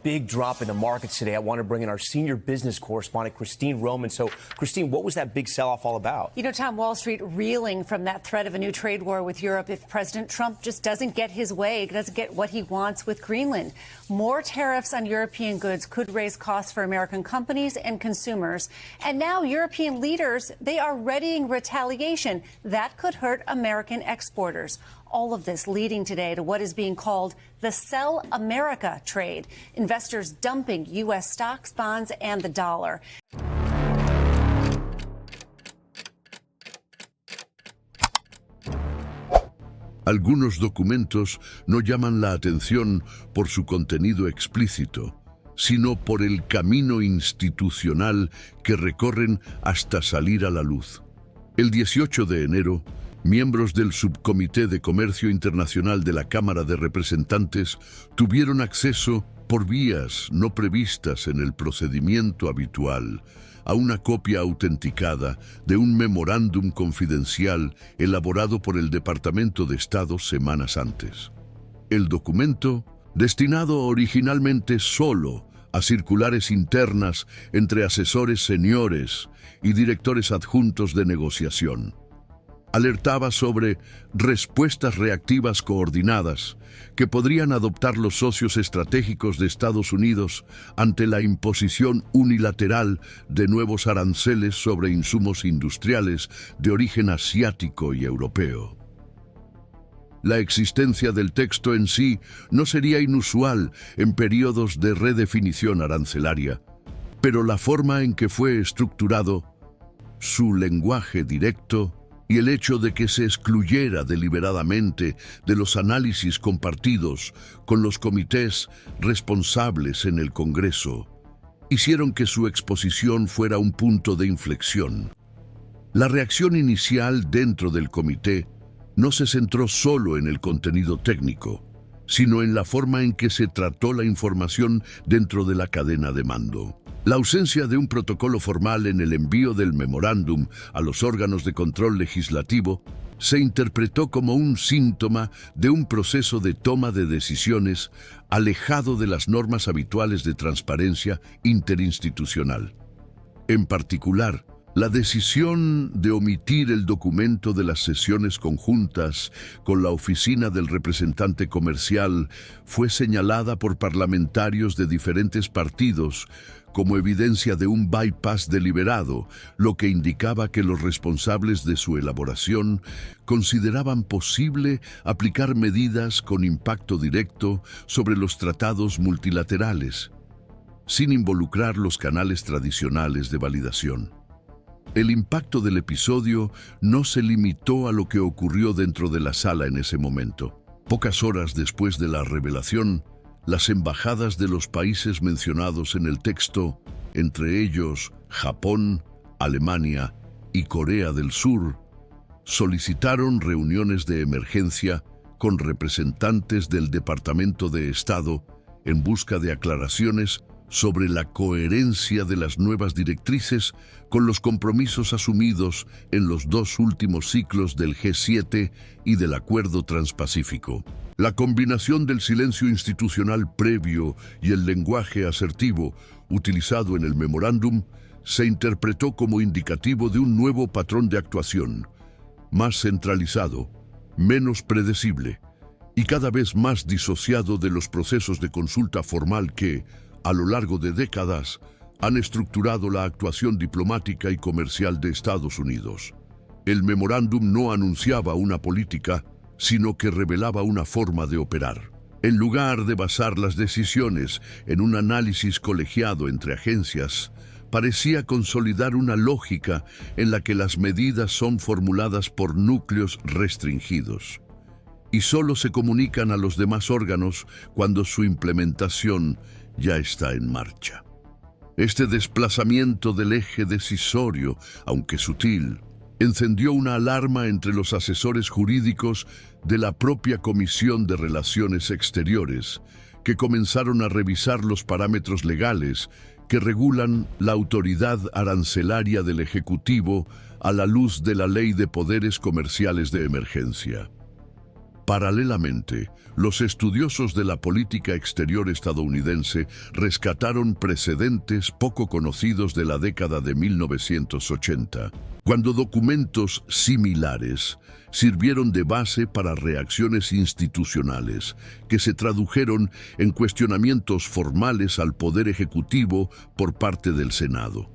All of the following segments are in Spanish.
big drop in the markets today. I want to bring in our senior business correspondent, Christine Roman. So, Christine, what was that big sell-off all about? You know, Tom, Wall Street reeling from that threat of a new trade war with Europe if President Trump just doesn't get his way, doesn't get what he wants with Greenland. More tariffs on European goods could raise costs for American companies and consumers. And now European leaders, they are readying retaliation. That could hurt American exporters. All of this leading today to what is being called the Sell America trade. Investors dumping U.S. stocks, bonds, and the dollar. Algunos documentos no llaman la atención por su contenido explícito, sino por el camino institucional que recorren hasta salir a la luz. El 18 de enero, miembros del Subcomité de Comercio Internacional de la Cámara de Representantes tuvieron acceso, por vías no previstas en el procedimiento habitual, a una copia autenticada de un memorándum confidencial elaborado por el Departamento de Estado semanas antes. El documento, destinado originalmente solo a circulares internas entre asesores seniores y directores adjuntos de negociación, alertaba sobre respuestas reactivas coordinadas que podrían adoptar los socios estratégicos de Estados Unidos ante la imposición unilateral de nuevos aranceles sobre insumos industriales de origen asiático y europeo. La existencia del texto en sí no sería inusual en periodos de redefinición arancelaria, pero la forma en que fue estructurado, su lenguaje directo, y el hecho de que se excluyera deliberadamente de los análisis compartidos con los comités responsables en el Congreso, hicieron que su exposición fuera un punto de inflexión. La reacción inicial dentro del comité no se centró solo en el contenido técnico, sino en la forma en que se trató la información dentro de la cadena de mando. La ausencia de un protocolo formal en el envío del memorándum a los órganos de control legislativo se interpretó como un síntoma de un proceso de toma de decisiones alejado de las normas habituales de transparencia interinstitucional. En particular, la decisión de omitir el documento de las sesiones conjuntas con la Oficina del Representante Comercial fue señalada por parlamentarios de diferentes partidos como evidencia de un bypass deliberado, lo que indicaba que los responsables de su elaboración consideraban posible aplicar medidas con impacto directo sobre los tratados multilaterales, sin involucrar los canales tradicionales de validación. El impacto del episodio no se limitó a lo que ocurrió dentro de la sala en ese momento. Pocas horas después de la revelación, las embajadas de los países mencionados en el texto, entre ellos Japón, Alemania y Corea del Sur, solicitaron reuniones de emergencia con representantes del Departamento de Estado en busca de aclaraciones sobre la coherencia de las nuevas directrices con los compromisos asumidos en los dos últimos ciclos del G7 y del Acuerdo Transpacífico. La combinación del silencio institucional previo y el lenguaje asertivo utilizado en el memorándum se interpretó como indicativo de un nuevo patrón de actuación, más centralizado, menos predecible y cada vez más disociado de los procesos de consulta formal que, a lo largo de décadas, han estructurado la actuación diplomática y comercial de Estados Unidos. El memorándum no anunciaba una política, sino que revelaba una forma de operar. En lugar de basar las decisiones en un análisis colegiado entre agencias, parecía consolidar una lógica en la que las medidas son formuladas por núcleos restringidos y solo se comunican a los demás órganos cuando su implementación ya está en marcha. Este desplazamiento del eje decisorio, aunque sutil, encendió una alarma entre los asesores jurídicos de la propia Comisión de Relaciones Exteriores, que comenzaron a revisar los parámetros legales que regulan la autoridad arancelaria del Ejecutivo a la luz de la Ley de Poderes Comerciales de Emergencia. Paralelamente, los estudiosos de la política exterior estadounidense rescataron precedentes poco conocidos de la década de 1980, cuando documentos similares sirvieron de base para reacciones institucionales que se tradujeron en cuestionamientos formales al Poder Ejecutivo por parte del Senado.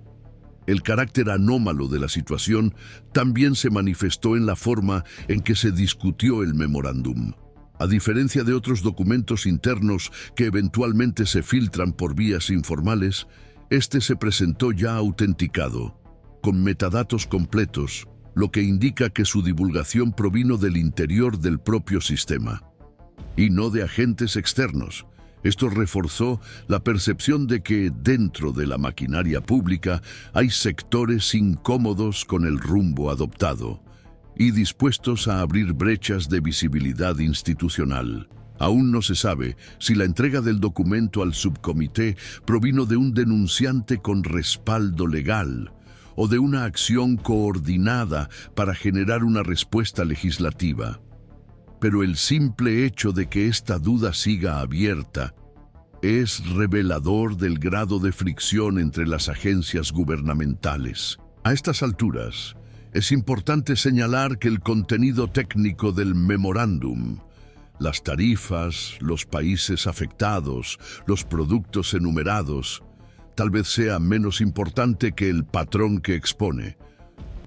El carácter anómalo de la situación también se manifestó en la forma en que se discutió el memorándum. A diferencia de otros documentos internos que eventualmente se filtran por vías informales, este se presentó ya autenticado, con metadatos completos, lo que indica que su divulgación provino del interior del propio sistema, y no de agentes externos. Esto reforzó la percepción de que dentro de la maquinaria pública hay sectores incómodos con el rumbo adoptado y dispuestos a abrir brechas de visibilidad institucional. Aún no se sabe si la entrega del documento al subcomité provino de un denunciante con respaldo legal o de una acción coordinada para generar una respuesta legislativa. Pero el simple hecho de que esta duda siga abierta es revelador del grado de fricción entre las agencias gubernamentales. A estas alturas, es importante señalar que el contenido técnico del memorándum, las tarifas, los países afectados, los productos enumerados, tal vez sea menos importante que el patrón que expone.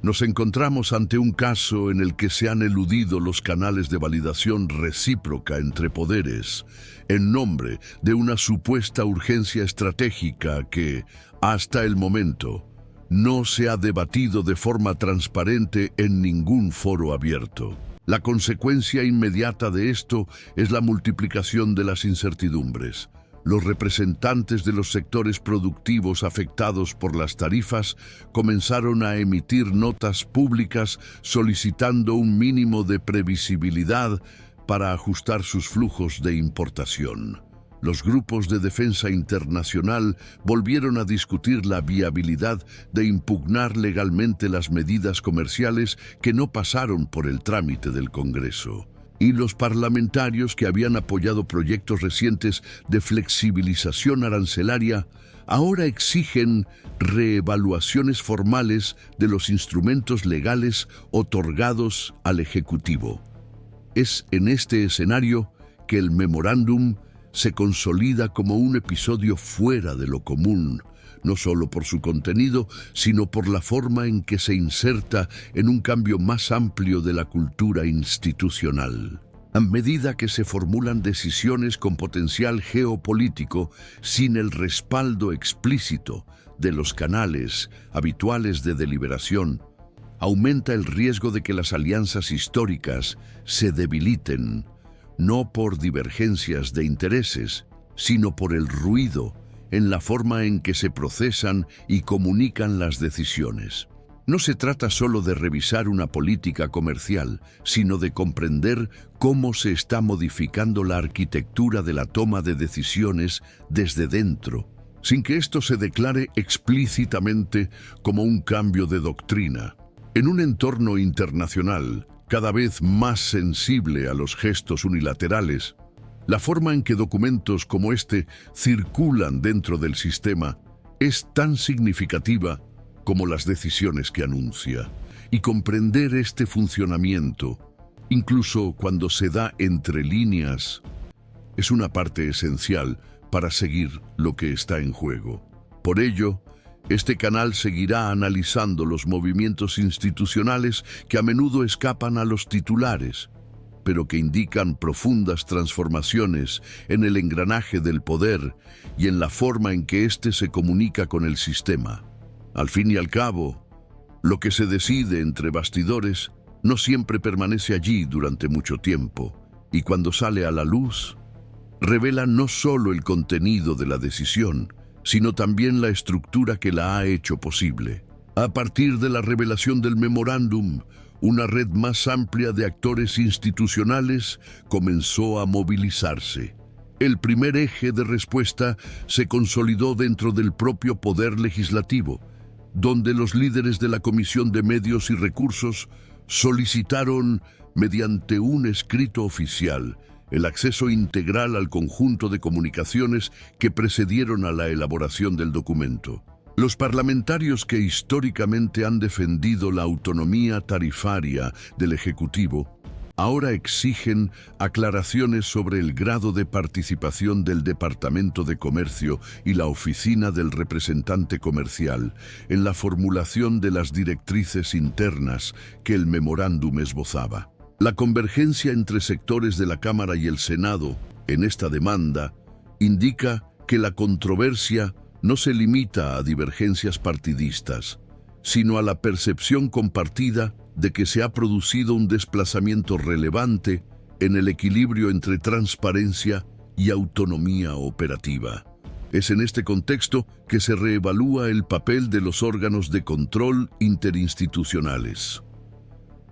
Nos encontramos ante un caso en el que se han eludido los canales de validación recíproca entre poderes, en nombre de una supuesta urgencia estratégica que, hasta el momento, no se ha debatido de forma transparente en ningún foro abierto. La consecuencia inmediata de esto es la multiplicación de las incertidumbres. Los representantes de los sectores productivos afectados por las tarifas comenzaron a emitir notas públicas solicitando un mínimo de previsibilidad para ajustar sus flujos de importación. Los grupos de defensa internacional volvieron a discutir la viabilidad de impugnar legalmente las medidas comerciales que no pasaron por el trámite del Congreso. Y los parlamentarios que habían apoyado proyectos recientes de flexibilización arancelaria ahora exigen reevaluaciones formales de los instrumentos legales otorgados al Ejecutivo. Es en este escenario que el memorándum se consolida como un episodio fuera de lo común, no solo por su contenido, sino por la forma en que se inserta en un cambio más amplio de la cultura institucional. A medida que se formulan decisiones con potencial geopolítico sin el respaldo explícito de los canales habituales de deliberación, aumenta el riesgo de que las alianzas históricas se debiliten, no por divergencias de intereses, sino por el ruido en la forma en que se procesan y comunican las decisiones. No se trata solo de revisar una política comercial, sino de comprender cómo se está modificando la arquitectura de la toma de decisiones desde dentro, sin que esto se declare explícitamente como un cambio de doctrina. En un entorno internacional cada vez más sensible a los gestos unilaterales, la forma en que documentos como este circulan dentro del sistema es tan significativa como las decisiones que anuncia. Y comprender este funcionamiento, incluso cuando se da entre líneas, es una parte esencial para seguir lo que está en juego. Por ello, este canal seguirá analizando los movimientos institucionales que a menudo escapan a los titulares, pero que indican profundas transformaciones en el engranaje del poder y en la forma en que éste se comunica con el sistema. Al fin y al cabo, lo que se decide entre bastidores no siempre permanece allí durante mucho tiempo, y cuando sale a la luz, revela no solo el contenido de la decisión, sino también la estructura que la ha hecho posible. A partir de la revelación del memorándum, una red más amplia de actores institucionales comenzó a movilizarse. El primer eje de respuesta se consolidó dentro del propio poder legislativo, donde los líderes de la Comisión de Medios y Recursos solicitaron mediante un escrito oficial, el acceso integral al conjunto de comunicaciones que precedieron a la elaboración del documento. Los parlamentarios que históricamente han defendido la autonomía tarifaria del Ejecutivo ahora exigen aclaraciones sobre el grado de participación del Departamento de Comercio y la Oficina del Representante Comercial en la formulación de las directrices internas que el memorándum esbozaba. La convergencia entre sectores de la Cámara y el Senado en esta demanda indica que la controversia no se limita a divergencias partidistas, sino a la percepción compartida de que se ha producido un desplazamiento relevante en el equilibrio entre transparencia y autonomía operativa. Es en este contexto que se reevalúa el papel de los órganos de control interinstitucionales.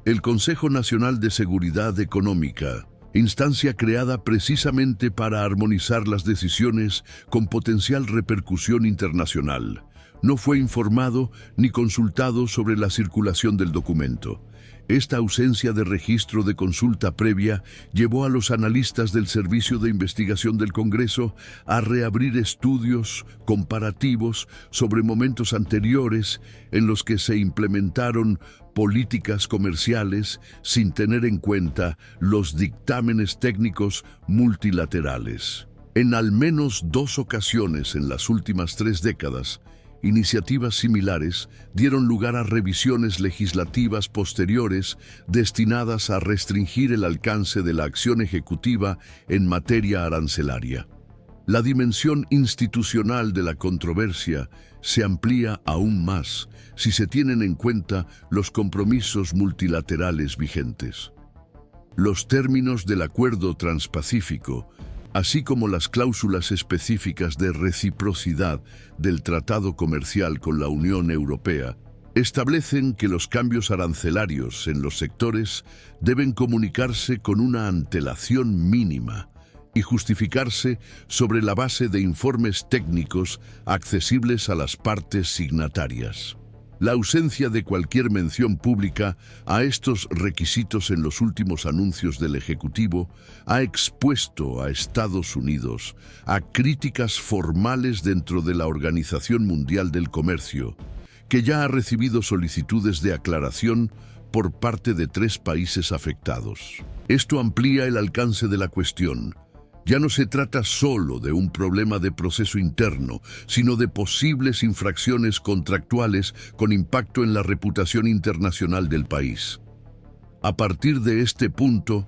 El Consejo Nacional de Seguridad Económica, instancia creada precisamente para armonizar las decisiones con potencial repercusión internacional, no fue informado ni consultado sobre la circulación del documento. Esta ausencia de registro de consulta previa llevó a los analistas del Servicio de Investigación del Congreso a reabrir estudios comparativos sobre momentos anteriores en los que se implementaron políticas comerciales sin tener en cuenta los dictámenes técnicos multilaterales. En al menos 2 ocasiones en las últimas 3 décadas, iniciativas similares dieron lugar a revisiones legislativas posteriores destinadas a restringir el alcance de la acción ejecutiva en materia arancelaria. La dimensión institucional de la controversia se amplía aún más si se tienen en cuenta los compromisos multilaterales vigentes. Los términos del Acuerdo Transpacífico, así como las cláusulas específicas de reciprocidad del Tratado Comercial con la Unión Europea, establecen que los cambios arancelarios en los sectores deben comunicarse con una antelación mínima y justificarse sobre la base de informes técnicos accesibles a las partes signatarias. La ausencia de cualquier mención pública a estos requisitos en los últimos anuncios del Ejecutivo ha expuesto a Estados Unidos a críticas formales dentro de la Organización Mundial del Comercio, que ya ha recibido solicitudes de aclaración por parte de 3 países afectados. Esto amplía el alcance de la cuestión. Ya no se trata solo de un problema de proceso interno, sino de posibles infracciones contractuales con impacto en la reputación internacional del país. A partir de este punto,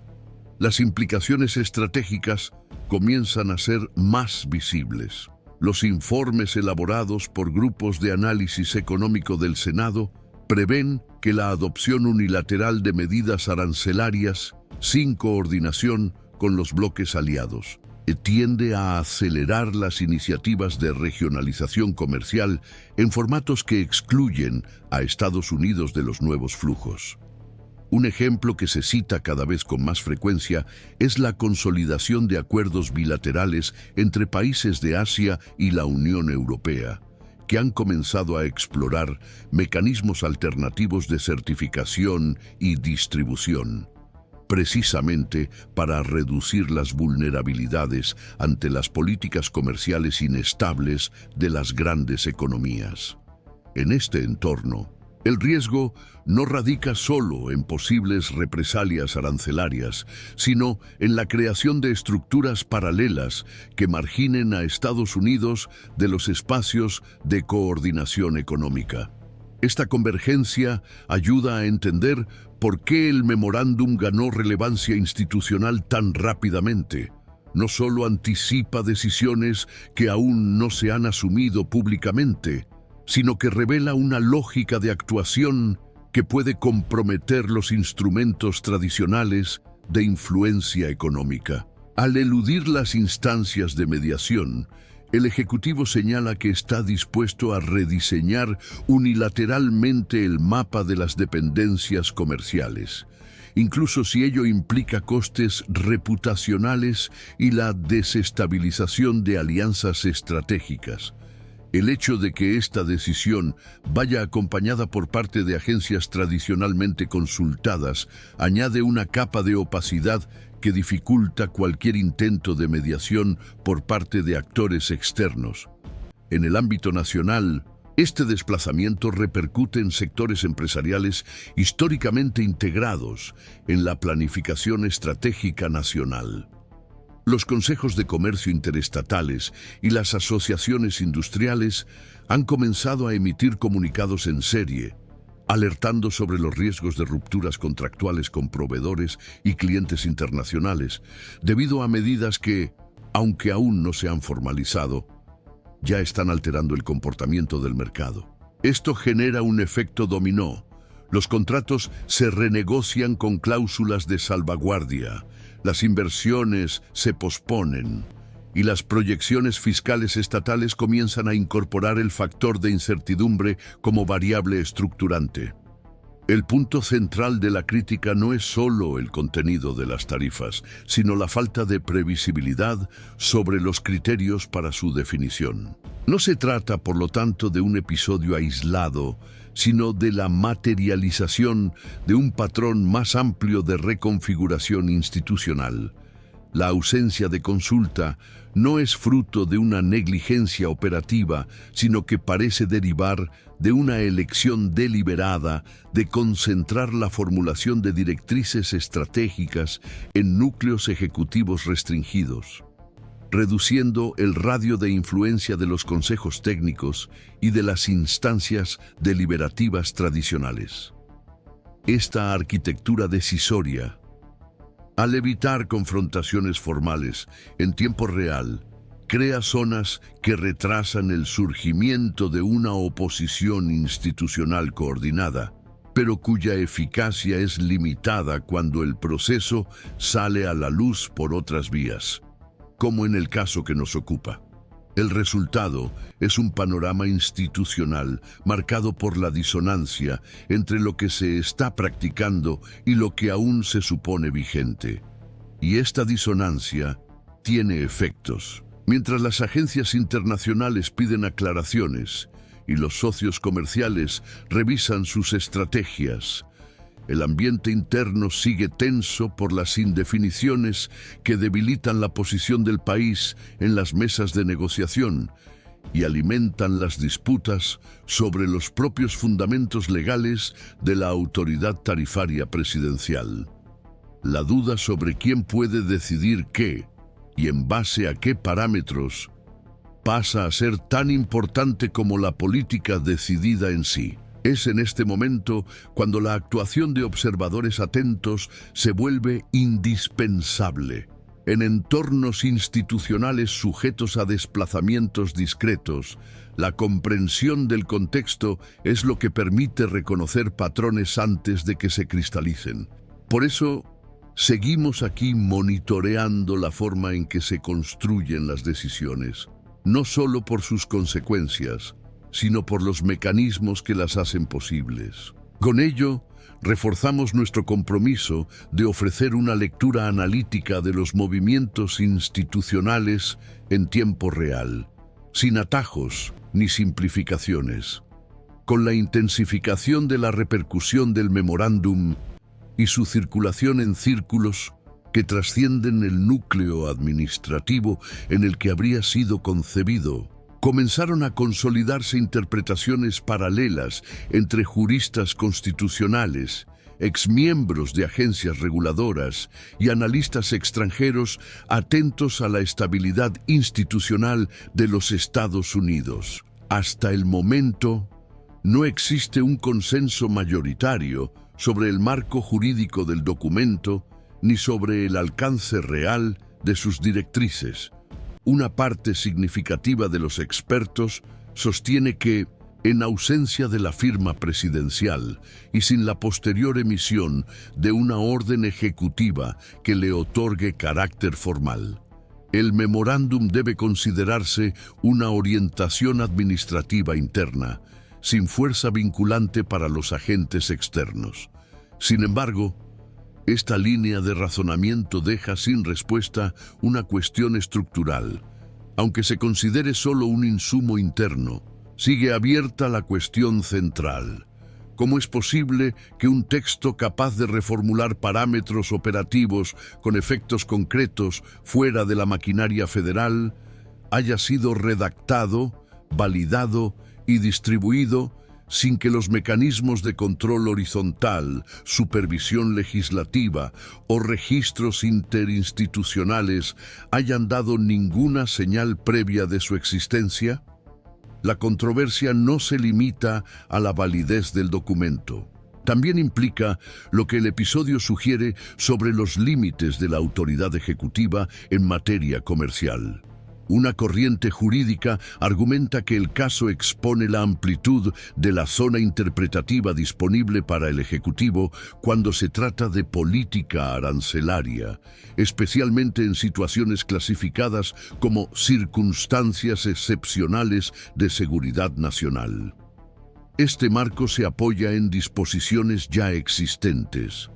las implicaciones estratégicas comienzan a ser más visibles. Los informes elaborados por grupos de análisis económico del Senado prevén que la adopción unilateral de medidas arancelarias sin coordinación con los bloques aliados tiende a acelerar las iniciativas de regionalización comercial en formatos que excluyen a Estados Unidos de los nuevos flujos. Un ejemplo que se cita cada vez con más frecuencia es la consolidación de acuerdos bilaterales entre países de Asia y la Unión Europea, que han comenzado a explorar mecanismos alternativos de certificación y distribución, precisamente para reducir las vulnerabilidades ante las políticas comerciales inestables de las grandes economías. En este entorno, el riesgo no radica solo en posibles represalias arancelarias, sino en la creación de estructuras paralelas que marginen a Estados Unidos de los espacios de coordinación económica. Esta convergencia ayuda a entender por qué el memorándum ganó relevancia institucional tan rápidamente. No solo anticipa decisiones que aún no se han asumido públicamente, sino que revela una lógica de actuación que puede comprometer los instrumentos tradicionales de influencia económica. Al eludir las instancias de mediación, el Ejecutivo señala que está dispuesto a rediseñar unilateralmente el mapa de las dependencias comerciales, incluso si ello implica costes reputacionales y la desestabilización de alianzas estratégicas. El hecho de que esta decisión vaya acompañada por parte de agencias tradicionalmente consultadas añade una capa de opacidad que dificulta cualquier intento de mediación por parte de actores externos. En el ámbito nacional, este desplazamiento repercute en sectores empresariales históricamente integrados en la planificación estratégica nacional. Los consejos de comercio interestatales y las asociaciones industriales han comenzado a emitir comunicados en serie, alertando sobre los riesgos de rupturas contractuales con proveedores y clientes internacionales, debido a medidas que, aunque aún no se han formalizado, ya están alterando el comportamiento del mercado. Esto genera un efecto dominó. Los contratos se renegocian con cláusulas de salvaguardia, las inversiones se posponen y las proyecciones fiscales estatales comienzan a incorporar el factor de incertidumbre como variable estructurante. El punto central de la crítica no es solo el contenido de las tarifas, sino la falta de previsibilidad sobre los criterios para su definición. No se trata, por lo tanto, de un episodio aislado, sino de la materialización de un patrón más amplio de reconfiguración institucional. La ausencia de consulta no es fruto de una negligencia operativa, sino que parece derivar de una elección deliberada de concentrar la formulación de directrices estratégicas en núcleos ejecutivos restringidos, reduciendo el radio de influencia de los consejos técnicos y de las instancias deliberativas tradicionales. Esta arquitectura decisoria, al evitar confrontaciones formales en tiempo real, crea zonas que retrasan el surgimiento de una oposición institucional coordinada, pero cuya eficacia es limitada cuando el proceso sale a la luz por otras vías, como en el caso que nos ocupa. El resultado es un panorama institucional marcado por la disonancia entre lo que se está practicando y lo que aún se supone vigente. Y esta disonancia tiene efectos. Mientras las agencias internacionales piden aclaraciones y los socios comerciales revisan sus estrategias, el ambiente interno sigue tenso por las indefiniciones que debilitan la posición del país en las mesas de negociación y alimentan las disputas sobre los propios fundamentos legales de la autoridad tarifaria presidencial. La duda sobre quién puede decidir qué y en base a qué parámetros pasa a ser tan importante como la política decidida en sí. Es en este momento cuando la actuación de observadores atentos se vuelve indispensable. En entornos institucionales sujetos a desplazamientos discretos, la comprensión del contexto es lo que permite reconocer patrones antes de que se cristalicen. Por eso, seguimos aquí monitoreando la forma en que se construyen las decisiones, no solo por sus consecuencias, sino por los mecanismos que las hacen posibles. Con ello, reforzamos nuestro compromiso de ofrecer una lectura analítica de los movimientos institucionales en tiempo real, sin atajos ni simplificaciones. Con la intensificación de la repercusión del memorándum y su circulación en círculos que trascienden el núcleo administrativo en el que habría sido concebido, comenzaron a consolidarse interpretaciones paralelas entre juristas constitucionales, exmiembros de agencias reguladoras y analistas extranjeros atentos a la estabilidad institucional de los Estados Unidos. Hasta el momento, no existe un consenso mayoritario sobre el marco jurídico del documento ni sobre el alcance real de sus directrices. Una parte significativa de los expertos sostiene que, en ausencia de la firma presidencial y sin la posterior emisión de una orden ejecutiva que le otorgue carácter formal, el memorándum debe considerarse una orientación administrativa interna, sin fuerza vinculante para los agentes externos. Sin embargo, esta línea de razonamiento deja sin respuesta una cuestión estructural. Aunque se considere solo un insumo interno, sigue abierta la cuestión central. ¿Cómo es posible que un texto capaz de reformular parámetros operativos con efectos concretos fuera de la maquinaria federal haya sido redactado, validado y distribuido sin que los mecanismos de control horizontal, supervisión legislativa o registros interinstitucionales hayan dado ninguna señal previa de su existencia? La controversia no se limita a la validez del documento. También implica lo que el episodio sugiere sobre los límites de la autoridad ejecutiva en materia comercial. Una corriente jurídica argumenta que el caso expone la amplitud de la zona interpretativa disponible para el Ejecutivo cuando se trata de política arancelaria, especialmente en situaciones clasificadas como circunstancias excepcionales de seguridad nacional. Este marco se apoya en disposiciones ya existentes,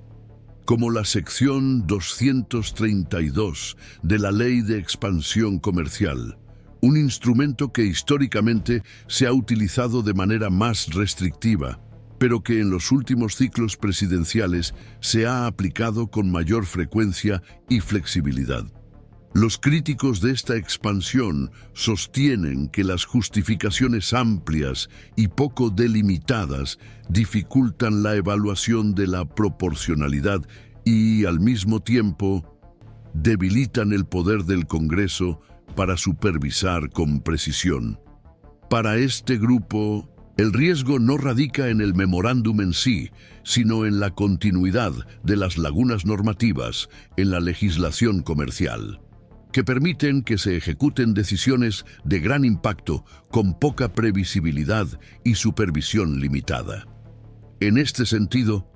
como la sección 232 de la Ley de Expansión Comercial, un instrumento que históricamente se ha utilizado de manera más restrictiva, pero que en los últimos ciclos presidenciales se ha aplicado con mayor frecuencia y flexibilidad. Los críticos de esta expansión sostienen que las justificaciones amplias y poco delimitadas dificultan la evaluación de la proporcionalidad y, al mismo tiempo, debilitan el poder del Congreso para supervisar con precisión. Para este grupo, el riesgo no radica en el memorándum en sí, sino en la continuidad de las lagunas normativas en la legislación comercial, que permiten que se ejecuten decisiones de gran impacto con poca previsibilidad y supervisión limitada. En este sentido,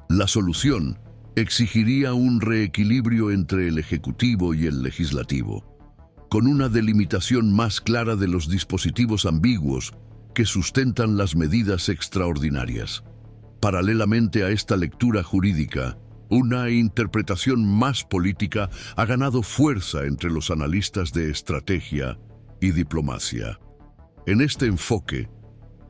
la solución exigiría un reequilibrio entre el Ejecutivo y el Legislativo, con una delimitación más clara de los dispositivos ambiguos que sustentan las medidas extraordinarias. Paralelamente a esta lectura jurídica, una interpretación más política ha ganado fuerza entre los analistas de estrategia y diplomacia. En este enfoque,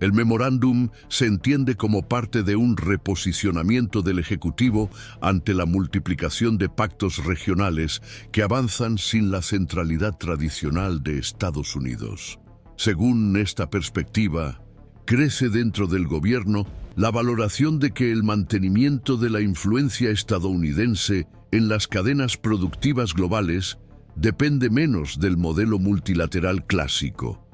el memorándum se entiende como parte de un reposicionamiento del Ejecutivo ante la multiplicación de pactos regionales que avanzan sin la centralidad tradicional de Estados Unidos. Según esta perspectiva, crece dentro del gobierno la valoración de que el mantenimiento de la influencia estadounidense en las cadenas productivas globales depende menos del modelo multilateral clásico,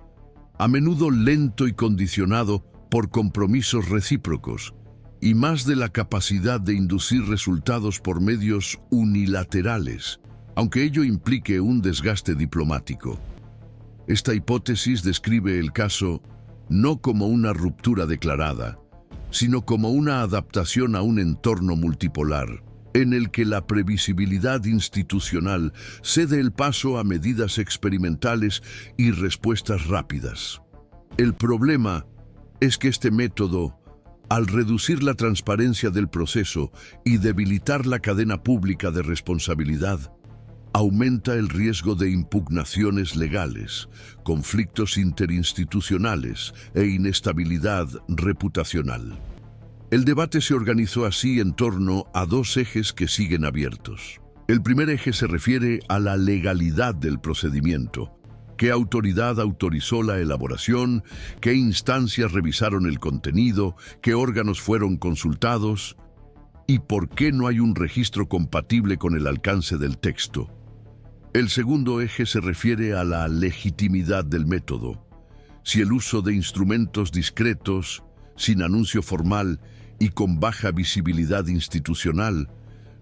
a menudo lento y condicionado por compromisos recíprocos, y más de la capacidad de inducir resultados por medios unilaterales, aunque ello implique un desgaste diplomático. Esta hipótesis describe el caso no como una ruptura declarada, sino como una adaptación a un entorno multipolar, en el que la previsibilidad institucional cede el paso a medidas experimentales y respuestas rápidas. El problema es que este método, al reducir la transparencia del proceso y debilitar la cadena pública de responsabilidad, aumenta el riesgo de impugnaciones legales, conflictos interinstitucionales e inestabilidad reputacional. El debate se organizó así en torno a dos ejes que siguen abiertos. El primer eje se refiere a la legalidad del procedimiento. ¿Qué autoridad autorizó la elaboración? ¿Qué instancias revisaron el contenido? ¿Qué órganos fueron consultados? ¿Y por qué no hay un registro compatible con el alcance del texto? El segundo eje se refiere a la legitimidad del método. Si el uso de instrumentos discretos, sin anuncio formal y con baja visibilidad institucional,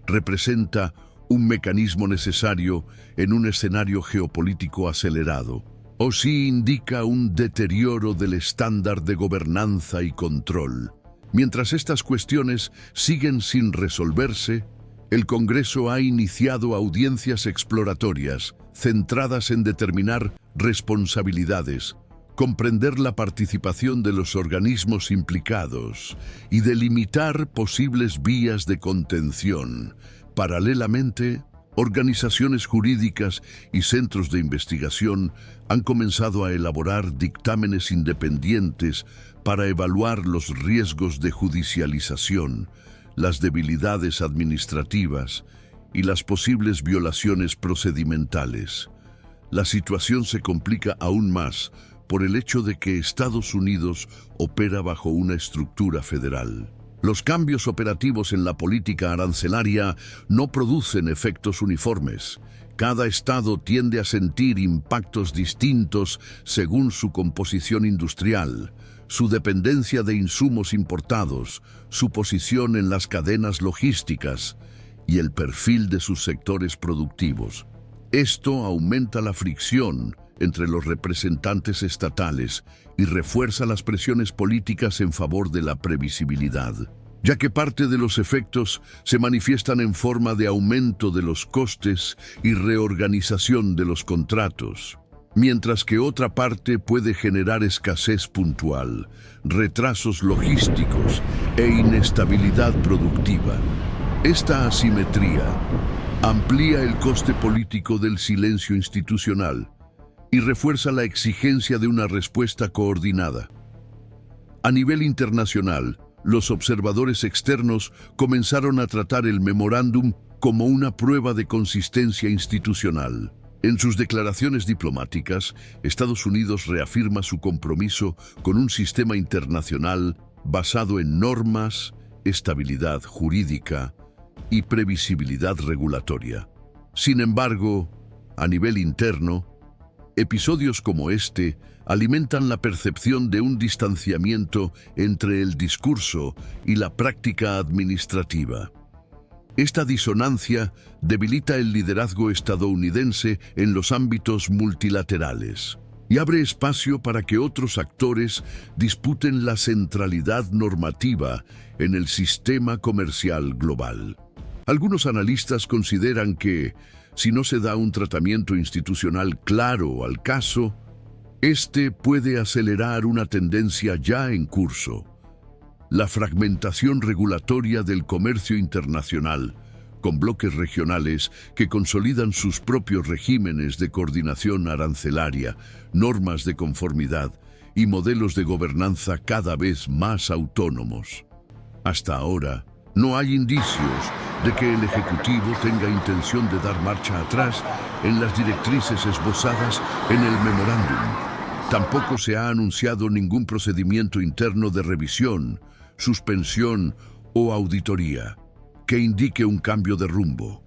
representa un mecanismo necesario en un escenario geopolítico acelerado, o si indica un deterioro del estándar de gobernanza y control. Mientras estas cuestiones siguen sin resolverse, el Congreso ha iniciado audiencias exploratorias centradas en determinar responsabilidades, comprender la participación de los organismos implicados y delimitar posibles vías de contención. Paralelamente, Organizaciones jurídicas y centros de investigación han comenzado a elaborar dictámenes independientes para evaluar los riesgos de judicialización, las debilidades administrativas y las posibles violaciones procedimentales. La situación se complica aún más por el hecho de que Estados Unidos opera bajo una estructura federal. Los cambios operativos en la política arancelaria no producen efectos uniformes. Cada estado tiende a sentir impactos distintos según su composición industrial, su dependencia de insumos importados, su posición en las cadenas logísticas y el perfil de sus sectores productivos. Esto aumenta la fricción entre los representantes estatales y refuerza las presiones políticas en favor de la previsibilidad, ya que parte de los efectos se manifiestan en forma de aumento de los costes y reorganización de los contratos, mientras que otra parte puede generar escasez puntual, retrasos logísticos e inestabilidad productiva. Esta asimetría amplía el coste político del silencio institucional y refuerza la exigencia de una respuesta coordinada. A nivel internacional, los observadores externos comenzaron a tratar el memorándum como una prueba de consistencia institucional. En sus declaraciones diplomáticas, Estados Unidos reafirma su compromiso con un sistema internacional basado en normas, estabilidad jurídica y previsibilidad regulatoria. Sin embargo, a nivel interno, episodios como este alimentan la percepción de un distanciamiento entre el discurso y la práctica administrativa. Esta disonancia debilita el liderazgo estadounidense en los ámbitos multilaterales y abre espacio para que otros actores disputen la centralidad normativa en el sistema comercial global. Algunos analistas consideran que, si no se da un tratamiento institucional claro al caso, este puede acelerar una tendencia ya en curso: la fragmentación regulatoria del comercio internacional, con bloques regionales que consolidan sus propios regímenes de coordinación arancelaria, normas de conformidad y modelos de gobernanza cada vez más autónomos. Hasta ahora, no hay indicios de que el Ejecutivo tenga intención de dar marcha atrás en las directrices esbozadas en el memorándum. Tampoco se ha anunciado ningún procedimiento interno de revisión, suspensión o auditoría que indique un cambio de rumbo.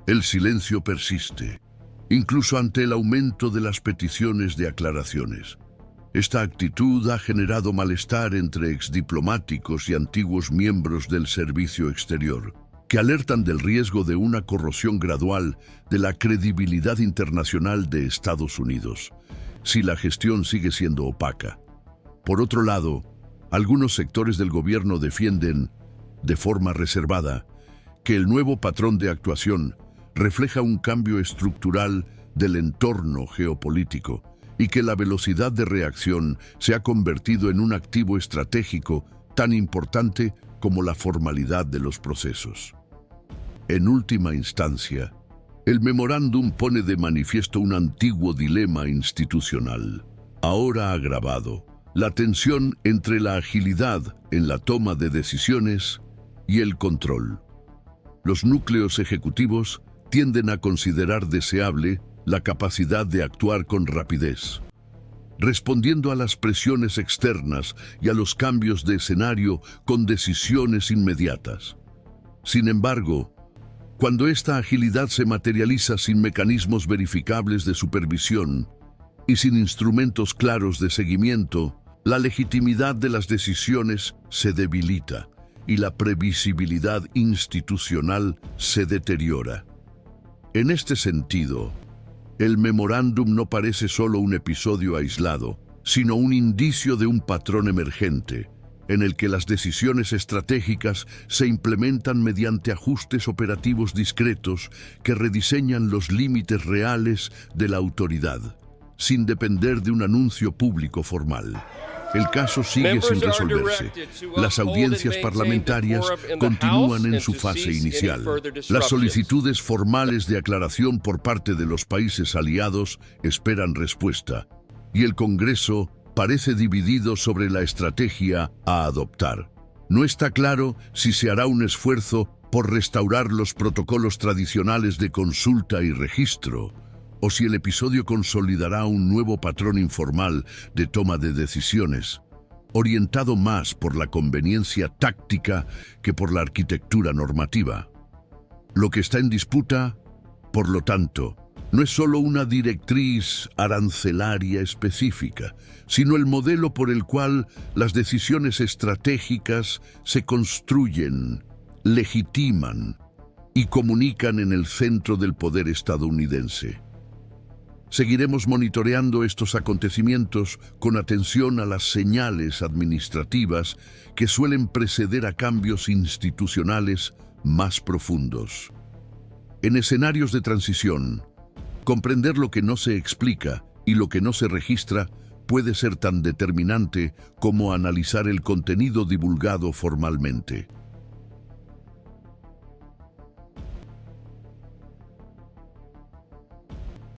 El silencio persiste, incluso ante el aumento de las peticiones de aclaraciones. Esta actitud ha generado malestar entre exdiplomáticos y antiguos miembros del servicio exterior, que alertan del riesgo de una corrosión gradual de la credibilidad internacional de Estados Unidos, si la gestión sigue siendo opaca. Por otro lado, algunos sectores del gobierno defienden, de forma reservada, que el nuevo patrón de actuación refleja un cambio estructural del entorno geopolítico y que la velocidad de reacción se ha convertido en un activo estratégico tan importante como la formalidad de los procesos. En última instancia, el memorándum pone de manifiesto un antiguo dilema institucional, ahora agravado: la tensión entre la agilidad en la toma de decisiones y el control. Los núcleos ejecutivos tienden a considerar deseable la capacidad de actuar con rapidez, respondiendo a las presiones externas y a los cambios de escenario con decisiones inmediatas. Sin embargo, cuando esta agilidad se materializa sin mecanismos verificables de supervisión y sin instrumentos claros de seguimiento, la legitimidad de las decisiones se debilita y la previsibilidad institucional se deteriora. En este sentido, el memorándum no parece solo un episodio aislado, sino un indicio de un patrón emergente, en el que las decisiones estratégicas se implementan mediante ajustes operativos discretos que rediseñan los límites reales de la autoridad, sin depender de un anuncio público formal. El caso sigue sin resolverse. Las audiencias parlamentarias continúan en su fase inicial. Las solicitudes formales de aclaración por parte de los países aliados esperan respuesta. Y el Congreso parece dividido sobre la estrategia a adoptar. No está claro si se hará un esfuerzo por restaurar los protocolos tradicionales de consulta y registro, o si el episodio consolidará un nuevo patrón informal de toma de decisiones, orientado más por la conveniencia táctica que por la arquitectura normativa. Lo que está en disputa, por lo tanto, no es solo una directriz arancelaria específica, sino el modelo por el cual las decisiones estratégicas se construyen, legitiman y comunican en el centro del poder estadounidense. Seguiremos monitoreando estos acontecimientos con atención a las señales administrativas que suelen preceder a cambios institucionales más profundos. En escenarios de transición, comprender lo que no se explica y lo que no se registra puede ser tan determinante como analizar el contenido divulgado formalmente.